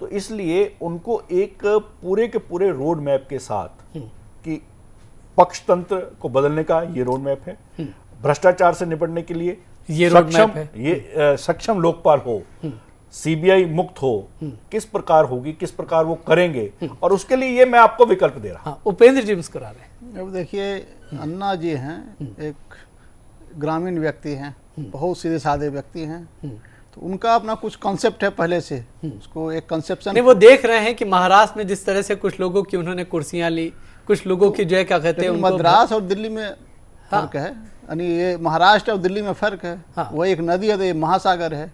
तो इसलिए उनको एक पूरे के पूरे रोड मैप के साथ कि पक्षतंत्र को बदलने का ये रोड मैप है, भ्रष्टाचार से निपटने के लिए ये रोड मैप है, ये सक्षम लोकपाल हो, सीबीआई मुक्त हो, किस प्रकार होगी, किस प्रकार वो करेंगे, और उसके लिए ये मैं आपको विकल्प दे रहा हूं। उपेंद्र जी मुस्कुरा रहे हैं। अब देखिए, अन्ना जी हैं एक ग्रामीण व्यक्ति हैं, बहुत सीधे साधे व्यक्ति हैं, तो उनका अपना कुछ कॉन्सेप्ट है पहले से, उसको एक कंसेप्शन नहीं, वो देख रहे हैं कि महाराष्ट्र में जिस तरह से कुछ लोगों की उन्होंने कुर्सियां ली, कुछ लोगों की जो है क्या कहते हैं, मद्रास और दिल्ली में फर्क है, यानी ये महाराष्ट्र और दिल्ली में फर्क है। वो एक नदी है तो ये महासागर है।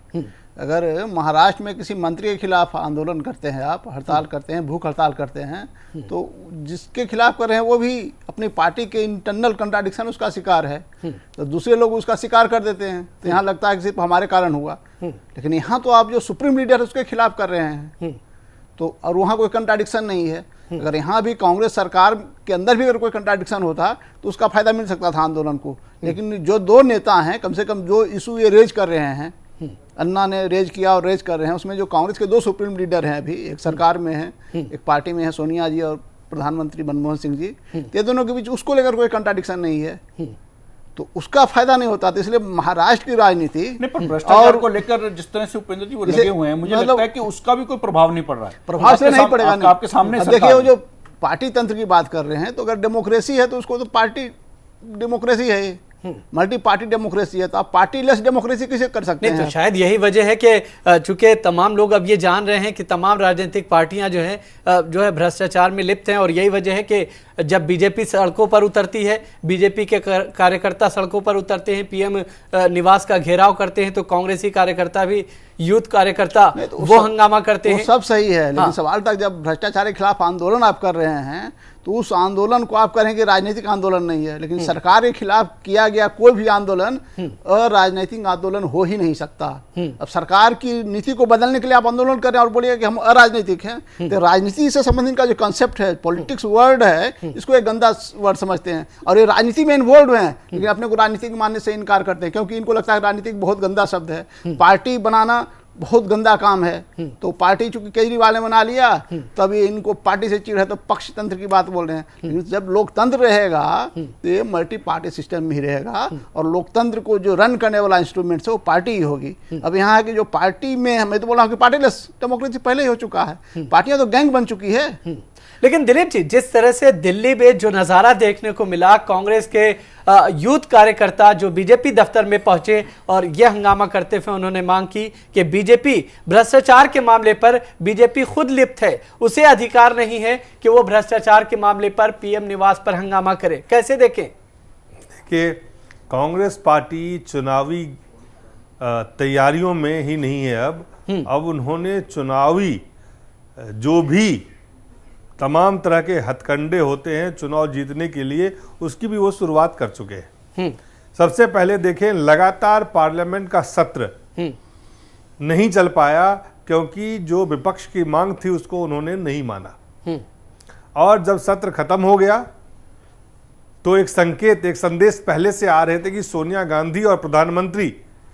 अगर महाराष्ट्र में किसी मंत्री के खिलाफ आंदोलन करते हैं, आप हड़ताल करते हैं, भूख हड़ताल करते हैं, तो जिसके खिलाफ कर रहे हैं वो भी अपनी पार्टी के इंटरनल कंट्राडिक्शन उसका शिकार है, तो दूसरे लोग उसका शिकार कर देते हैं, तो यहाँ लगता है कि सिर्फ हमारे कारण हुआ। लेकिन यहाँ तो आप जो सुप्रीम लीडर है उसके खिलाफ कर रहे हैं, तो और वहाँ कोई कंट्राडिक्शन नहीं है। अगर यहाँ भी कांग्रेस सरकार के अंदर भी अगर कोई कंट्राडिक्शन होता तो उसका फायदा मिल सकता था आंदोलन को। लेकिन जो दो नेता हैं, कम से कम जो इशू ये रेज कर रहे हैं, अन्ना ने रेज किया और रेज कर रहे हैं, उसमें जो कांग्रेस के दो सुप्रीम लीडर हैं, अभी एक सरकार में है, एक पार्टी में है, सोनिया जी और प्रधानमंत्री मनमोहन सिंह जी, ये दोनों के बीच उसको लेकर कोई कंट्राडिक्शन नहीं है, तो उसका फायदा नहीं होता। तो इसलिए महाराष्ट्र की राजनीति भ्रष्टाचार को लेकर जिस तरह से उपेंद्र जी वो लगे हुए हैं, मुझे लगता है कि उसका भी कोई प्रभाव नहीं पड़ रहा है। प्रभाव से नहीं पड़ेगा, आपके सामने देखिए वो जो पार्टी तंत्र की बात कर रहे हैं, तो अगर डेमोक्रेसी है तो उसको तो पार्टी डेमोक्रेसी है, मल्टी पार्टी डेमोक्रेसी है, तो आप पार्टी लेस डेमोक्रेसी कैसे कर सकते हैं? तो शायद यही वजह है कि चूंकि तमाम लोग अब ये जान रहे हैं कि तमाम राजनीतिक पार्टियां जो है भ्रष्टाचार में लिप्त हैं, और यही वजह है कि जब बीजेपी सड़कों पर उतरती है, बीजेपी के कार्यकर्ता सड़कों पर उतरते हैं, पीएम निवास का घेराव करते हैं, तो कांग्रेसी कार्यकर्ता भी, यूथ कार्यकर्ता तो वो हंगामा करते हैं। सब सही है, लेकिन सवाल तक जब भ्रष्टाचार के खिलाफ आंदोलन आप कर रहे हैं, तो उस आंदोलन को आप करेंगे राजनीतिक आंदोलन नहीं है। लेकिन सरकार के खिलाफ किया गया कोई भी आंदोलन अराजनीतिक आंदोलन हो ही नहीं सकता। अब सरकार की नीति को बदलने के लिए आप आंदोलन कर रहे हैं और बोलिए कि हम अराजनीतिक हैं, तो राजनीति से संबंधित का जो कंसेप्ट है, पॉलिटिक्स वर्ड है, इसको एक गंदा वर्ड समझते हैं, और ये राजनीति में इन्वॉल्व हैं, लेकिन अपने को राजनीतिक मानने से इनकार करते हैं, क्योंकि इनको लगता है राजनीतिक बहुत गंदा शब्द है, पार्टी बनाना बहुत गंदा काम है। तो पार्टी चूंकि केजरीवाल ने बना लिया, तब ये इनको पार्टी से चिढ़ है, तो पक्ष तंत्र की बात बोल रहे हैं। लेकिन जब लोकतंत्र रहेगा तो ये मल्टी पार्टी सिस्टम में ही रहेगा, और लोकतंत्र को जो रन करने वाला इंस्ट्रूमेंट है वो पार्टी ही होगी। अब यहाँ की जो पार्टी में, मैं तो बोल रहा हूँ कि पार्टीलेस डेमोक्रेसी पहले ही हो चुका है, पार्टियां तो गैंग बन चुकी है। लेकिन दिलीप जी, जिस तरह से दिल्ली में जो नजारा देखने को मिला, कांग्रेस के यूथ कार्यकर्ता जो बीजेपी दफ्तर में पहुंचे और यह हंगामा करते हुए उन्होंने मांग की कि बीजेपी भ्रष्टाचार के मामले पर बीजेपी खुद लिप्त है, उसे अधिकार नहीं है कि वो भ्रष्टाचार के मामले पर पीएम निवास पर हंगामा करे। कैसे देखें? देखिए, कांग्रेस पार्टी चुनावी तैयारियों में ही नहीं है। अब उन्होंने चुनावी जो भी तमाम तरह के हथकंडे होते हैं चुनाव जीतने के लिए, उसकी भी वो शुरुआत कर चुके हैं। सबसे पहले देखें, लगातार पार्लियामेंट का सत्र नहीं चल पाया क्योंकि जो विपक्ष की मांग थी उसको उन्होंने नहीं माना, और जब सत्र खत्म हो गया तो एक संकेत, एक संदेश पहले से आ रहे थे कि सोनिया गांधी और प्रधानमंत्री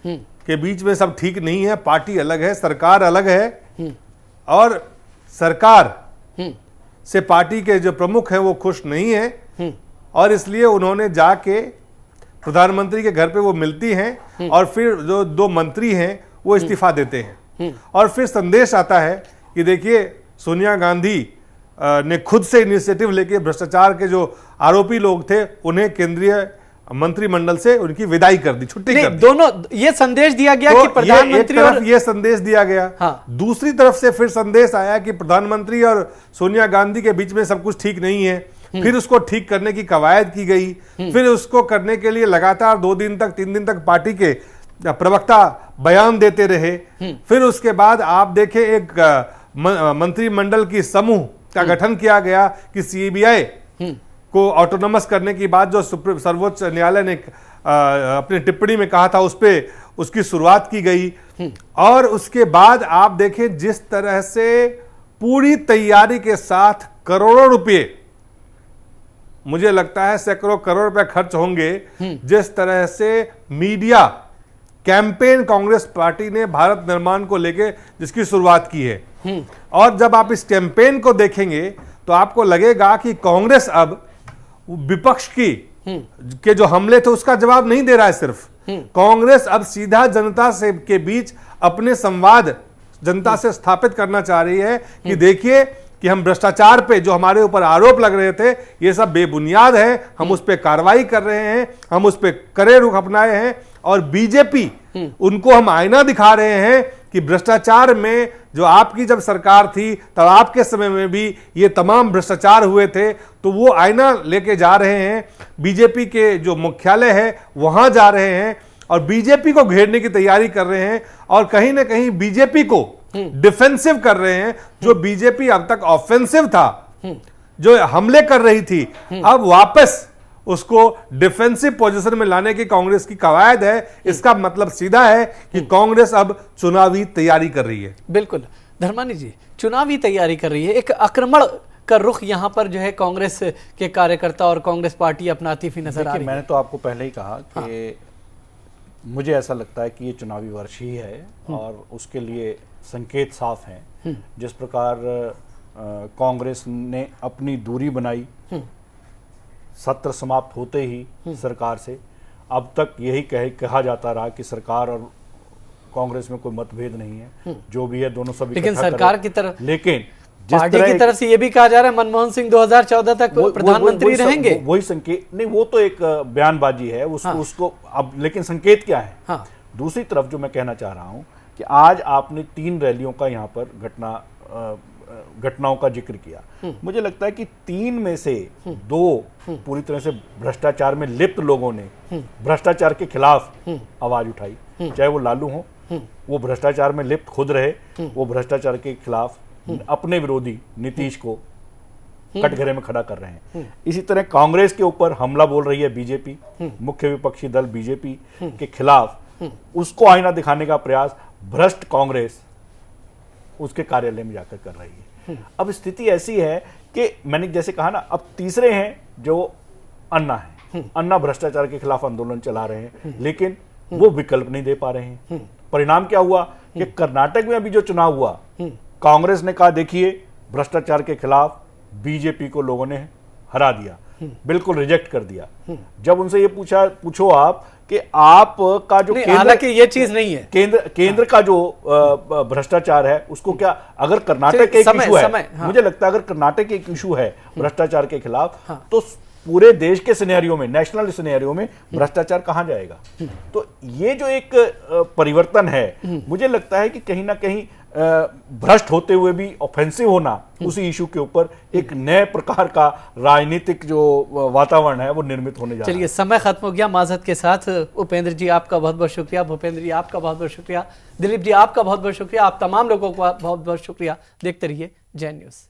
के बीच में सब ठीक नहीं है, पार्टी अलग है, सरकार अलग है, और सरकार से पार्टी के जो प्रमुख हैं वो खुश नहीं है, और इसलिए उन्होंने जाके प्रधानमंत्री के घर पे वो मिलती हैं, और फिर जो दो मंत्री हैं वो इस्तीफा देते हैं, और फिर संदेश आता है कि देखिए सोनिया गांधी ने खुद से इनिशिएटिव लेके भ्रष्टाचार के जो आरोपी लोग थे उन्हें केंद्रीय मंत्रिमंडल से उनकी विदाई कर दी, छुट्टी कर दी। दोनों ये संदेश दिया गया कि प्रधानमंत्री, एक तरफ ये संदेश दिया गया, दूसरी तरफ से फिर संदेश आया कि प्रधानमंत्री और सोनिया गांधी के बीच में सब कुछ ठीक नहीं है। फिर उसको ठीक करने की कवायद की गई, फिर उसको करने के लिए लगातार 2 दिन तक 3 दिन तक पार्टी के प्रवक्ता बयान देते रहे। फिर उसके बाद आप देखें एक मंत्रिमंडल की समूह का गठन किया गया कि सीबीआई को ऑटोनोमस करने की बात जो सर्वोच्च न्यायालय ने अपनी टिप्पणी में कहा था, उस पे उसकी शुरुआत की गई। और उसके बाद आप देखें जिस तरह से पूरी तैयारी के साथ करोड़ों रुपए, मुझे लगता है सैकड़ों करोड़ रुपए खर्च होंगे, जिस तरह से मीडिया कैंपेन कांग्रेस पार्टी ने भारत निर्माण को लेके जिसकी शुरुआत की है। और जब आप इस कैंपेन को देखेंगे तो आपको लगेगा कि कांग्रेस अब विपक्ष की के जो हमले थे उसका जवाब नहीं दे रहा है। सिर्फ कांग्रेस अब सीधा जनता से के बीच अपने संवाद जनता से स्थापित करना चाह रही है कि देखिए कि हम भ्रष्टाचार पे जो हमारे ऊपर आरोप लग रहे थे ये सब बेबुनियाद है, हम उस पर कार्रवाई कर रहे हैं, हम उस पर कड़े रुख अपनाए हैं। और बीजेपी उनको हम आईना दिखा रहे हैं कि भ्रष्टाचार में जो आपकी जब सरकार थी तब आपके समय में भी ये तमाम भ्रष्टाचार हुए थे, तो वो आईना लेके जा रहे हैं। बीजेपी के जो मुख्यालय है वहां जा रहे हैं और बीजेपी को घेरने की तैयारी कर रहे हैं और कहीं ना कहीं बीजेपी को डिफेंसिव कर रहे हैं। जो बीजेपी अब तक ऑफेंसिव था, जो हमले कर रही थी, अब वापस उसको डिफेंसिव पोजीशन में लाने की कांग्रेस की कवायद है। इसका मतलब सीधा है कि कांग्रेस अब चुनावी तैयारी कर रही है। बिल्कुल धर्मानी जी, चुनावी तैयारी कर रही है, एक आक्रमण का रुख यहां पर जो है कांग्रेस के कार्यकर्ता और कांग्रेस पार्टी अपनाती हुई नजर आ रही है। मैंने तो आपको पहले ही कहा कि मुझे ऐसा लगता है कि ये चुनावी वर्ष ही है और उसके लिए संकेत साफ हैं। जिस प्रकार कांग्रेस ने अपनी दूरी बनाई सत्र समाप्त होते ही सरकार से, अब तक यही कहा जाता रहा कि सरकार और कांग्रेस में कोई मतभेद नहीं है, जो भी है दोनों सब लेकिन सरकार की तरफ, लेकिन पार्टी की तरफ से ये भी कहा जा रहा है मनमोहन सिंह 2014 तक प्रधानमंत्री रहेंगे। वही संकेत नहीं, वो तो एक बयानबाजी है उसको अब, लेकिन संकेत क्या है। हाँ। दूसरी तरफ जो मैं कहना चाह रहा हूं कि आज आपने 3 रैलियों का यहाँ पर घटनाओं का जिक्र किया। मुझे लगता है कि 3 में से 2 पूरी तरह से भ्रष्टाचार में लिप्त लोगों ने भ्रष्टाचार के खिलाफ आवाज उठाई, चाहे वो लालू हो, वो भ्रष्टाचार में लिप्त खुद रहे, वो भ्रष्टाचार के खिलाफ अपने विरोधी नीतीश को कटघरे में खड़ा कर रहे हैं। इसी तरह कांग्रेस के ऊपर हमला बोल रही है बीजेपी, मुख्य विपक्षी दल बीजेपी के खिलाफ उसको आईना दिखाने का प्रयास भ्रष्ट कांग्रेस उसके कार्यालय में जाकर कर रही है। अब स्थिति ऐसी है कि मैंने जैसे कहा ना, अब तीसरे हैं जो अन्ना है, अन्ना भ्रष्टाचार के खिलाफ आंदोलन चला रहे हैं, लेकिन वो विकल्प नहीं दे पा रहे हैं। परिणाम क्या हुआ कि कर्नाटक में अभी जो चुनाव हुआ, कांग्रेस ने कहा देखिए भ्रष्टाचार के खिलाफ बीजेपी को लोगों ने हरा दिया, बिल्कुल रिजेक्ट कर दिया। जब उनसे ये पूछो आप कि आप का जो हालांकि ये चीज नहीं है, केंद्र का जो भ्रष्टाचार है उसको क्या, अगर कर्नाटक का एक इशू है, मुझे लगता है अगर कर्नाटक एक इशू है भ्रष्टाचार के खिलाफ, तो पूरे देश के सिनेरियो में, नेशनल सिनेरियो में भ्रष्टाचार कहां जाएगा। तो ये जो एक परिवर्तन है, मुझे लगता है कि कहीं ना कहीं भ्रष्ट होते हुए भी ऑफेंसिव होना उसी इशू के ऊपर एक नए प्रकार का राजनीतिक जो वातावरण है वो निर्मित होने जा रहा है। चलिए, समय खत्म हो गया। माजत के साथ उपेंद्र जी आपका बहुत बहुत शुक्रिया, भूपेंद्र जी आपका बहुत बहुत शुक्रिया, दिलीप जी आपका बहुत बहुत शुक्रिया, आप तमाम लोगों का बहुत बहुत शुक्रिया। देखते रहिए जय न्यूज़।